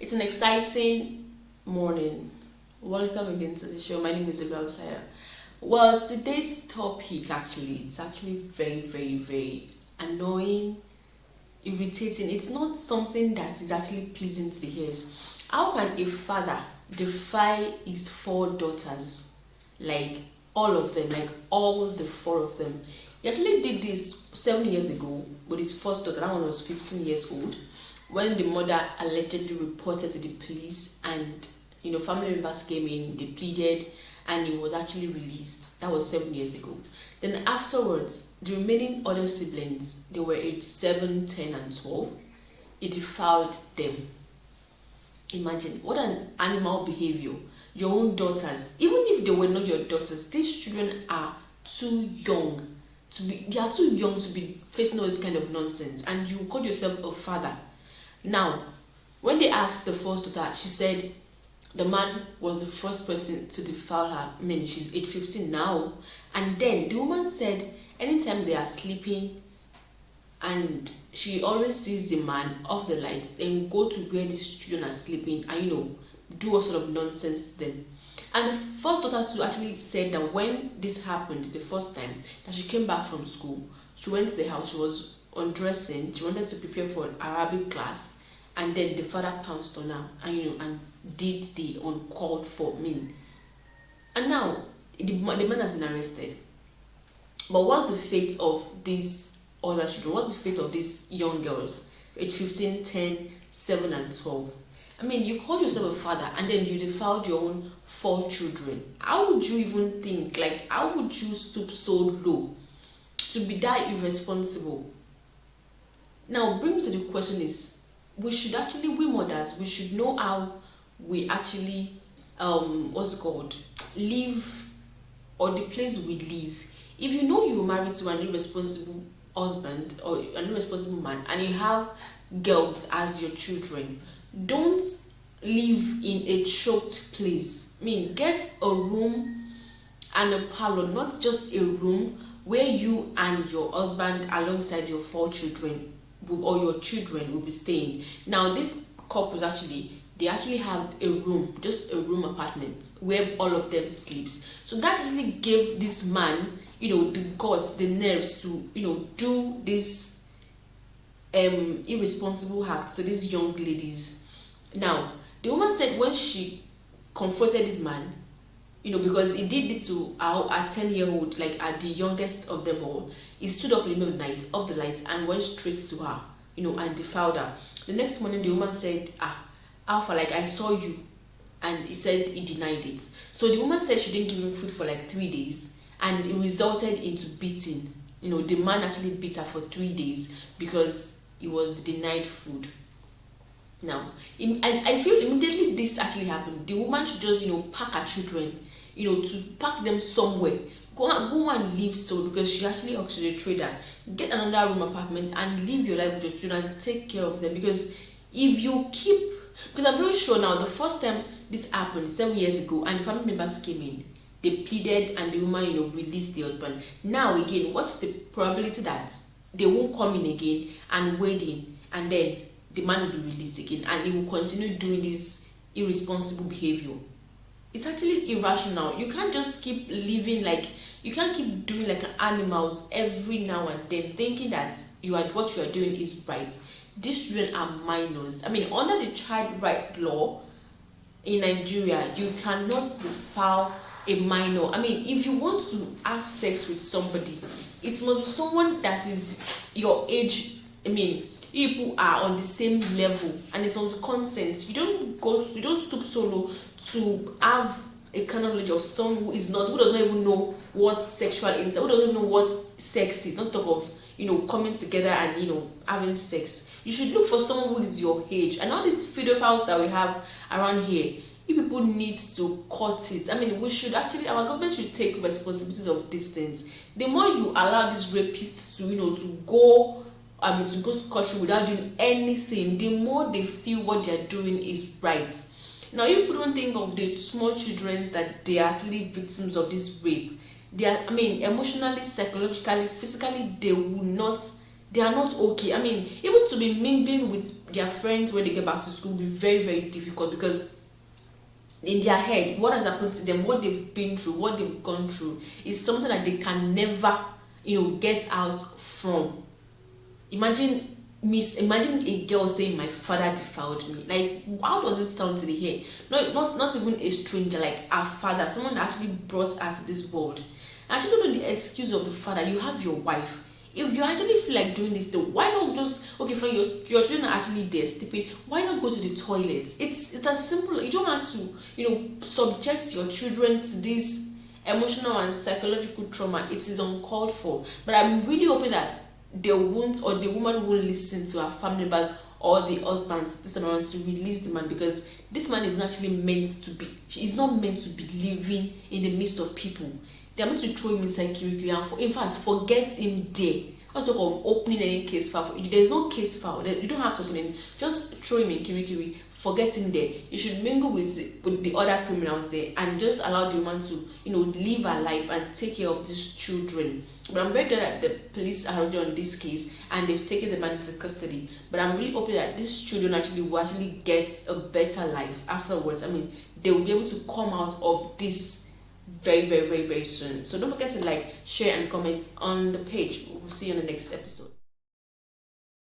It's an exciting morning. Welcome again to the show. My name is Saya. Well, today's topic it's actually very annoying, irritating. It's not something that is actually pleasing to the ears. How can a father defy his four daughters, like all of them, like all the four of them? He actually did this 7 years ago with his first daughter. That one was 15 years old when the mother allegedly reported to the police, and family members came in, they pleaded, and he was actually released. That was 7 years ago. Then afterwards, the remaining other siblings, they were aged 7, 10, and 12. He defiled them. Imagine what an animal behavior. Your own daughters, even if they were not your daughters, these children are too young they are too young to be facing all this kind of nonsense, and you call yourself a father. Now, when they asked the first daughter, she said the man was the first person to defile her. I mean, she's age 15 now. And then the woman said anytime they are sleeping and she always sees the man off the lights, then go to where these children are sleeping and do all sort of nonsense to them. And the first daughter too actually said that when this happened the first time, that she came back from school, she went to the house, she was undressing, she wanted to prepare for an Arabic class, and then the father pounced on her and did the uncalled for mean. And now the man has been arrested. But what's the fate of these other children? What's the fate of these young girls, age 15, 10, 7, and 12? I mean, you called yourself a father and then you defiled your own 4 children. How would you even think? Like, how would you stoop so low to be that irresponsible? Now, brings to the question is, we mothers, we should know how we actually, live, or the place we live. If you know you were married to an irresponsible husband or an irresponsible man and you have girls as your children, don't live in a choked place. I mean, get a room and a parlor, not just a room where you and your husband alongside your 4 children or your children will be staying. Now, this couples they actually have a room, just a room apartment where all of them sleeps. So that actually gave this man, the guts, the nerves to, do this irresponsible act. So these young ladies. Now, the woman said when she confronted this man, because he did it to our 10-year-old, like at the youngest of them all, he stood up in the middle of the night, off the lights, and went straight to her, and defiled her. The next morning, the woman said, Alpha, like I saw you, and he said he denied it. So the woman said she didn't give him food for like 3 days, and it resulted into beating. The man actually beat her for 3 days because he was denied food. Now, I feel immediately this actually happened, the woman should just, pack her children, to pack them somewhere. Go and live so, because she actually asked the trader, get another room apartment and live your life with your children and take care of them. Because if you keep, because I'm very sure now, the first time this happened 7 years ago and the family members came in, they pleaded and the woman, released the husband. Now again, what's the probability that they won't come in again and wait in, and then the man will be released again and he will continue doing this irresponsible behavior? It's actually irrational. You can't just keep living like, you can't keep doing like animals every now and then thinking that what you are doing is right. These children are minors. I mean, under the child right law in Nigeria, you cannot defile a minor. I mean, if you want to have sex with somebody, it must be someone that is your age. I mean, people are on the same level and it's on the consent. You don't stoop so low to have a kind of knowledge of someone who does not even know what sexual intent, who doesn't even know what sex is, not talk of coming together and having sex. You should look for someone who is your age. And all these pedophiles that we have around here, you people need to cut it. I mean, our government should take responsibilities of these things. The more you allow these rapists to go scot-free without doing anything, the more they feel what they're doing is right. Now, you don't think of the small children that they are actually victims of this rape. They are, emotionally, psychologically, physically, they are not okay. I mean, even to be mingling with their friends when they get back to school will be very, very difficult, because in their head, what has happened to them, what they've been through, what they've gone through, is something that they can never, get out from. Imagine a girl saying, "My father defiled me." Like, how does it sound to the ear? Not even a stranger, like our father, someone that actually brought us to this world. I actually don't know the excuse of the father. You have your wife. If you actually feel like doing this, though, why not just, okay, for your children are actually there sleeping, why not go to the toilet? It's as simple. You don't have to, subject your children to this emotional and psychological trauma. It is uncalled for. But I'm really hoping that they won't, or the woman won't listen to her family members or the husbands this time around to release the man, because this man is not actually meant to be. He's not meant to be living in the midst of people. They're meant to throw him inside Kirikiri and, in fact, forget him there. Let's talk of opening any case file. There's no case file. You don't have to open it. Just throw him in Kirikiri. Forget him there. You should mingle with the other criminals there and just allow the woman to, live her life and take care of these children. But I'm very glad that the police are already on this case and they've taken the man into custody. But I'm really hoping that these children will actually get a better life afterwards. I mean, they will be able to come out of this very, very, very, very soon. So don't forget to like, share, and comment on the page. We'll see you on the next episode.